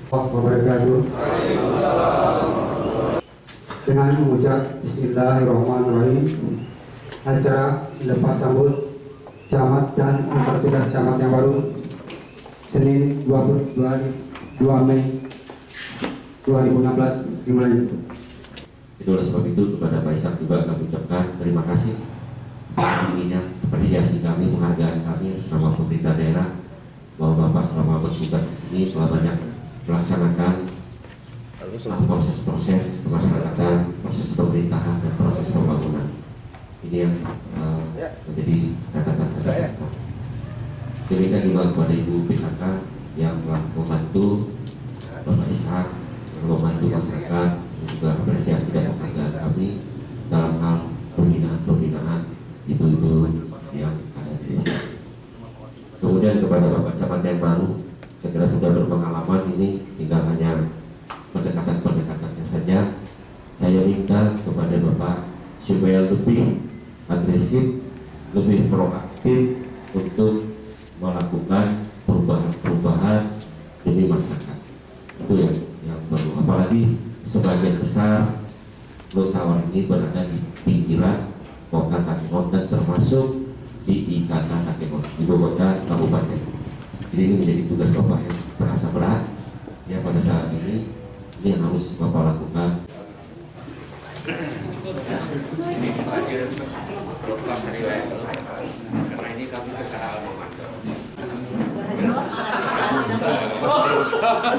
Wabarakatuh. Dengan mengucap Bismillahirrahmanirrahim, acara lepas sambut camat dan antar tugas camat yang baru Senin 22 Mei 2016 dimulai. Itu oleh sebab itu kepada Pak Ishak juga kami ucapkan terima kasih tingginya apresiasi kami, penghargaan kami selama pemerintah daerah bahwa Bapak selama bertugas ini telah banyak melaksanakan proses-proses kemasyarakatan, proses pemerintahan dan proses pembangunan. Ini yang menjadi catatan kita. Demikian juga kepada Ibu PKK yang telah membantu Bapak Ishak, membantu masyarakat, dan juga apresiasi dan penghargaan kami dalam hal pembinaan ibu-ibu yang ada di desa. Kemudian kepada Bapak Camat yang baru, saya kira sudah berpengalaman, ini tinggal hanya pendekatan-pendekatannya saja. Saya minta kepada Bapak supaya lebih agresif, lebih proaktif untuk melakukan perubahan-perubahan demi masyarakat. Itu yang perlu. Apalagi sebagian besar Lutawar ini berada di pinggiran kota Takimot dan termasuk di ikatan Takimot, ibu kota kabupaten. Jadi ini menjadi tugas Bapak yang terasa berat ya pada saat ini yang harus Bapak lakukan. Ini hasil program dari karena ini kami secara alma mater. Siap.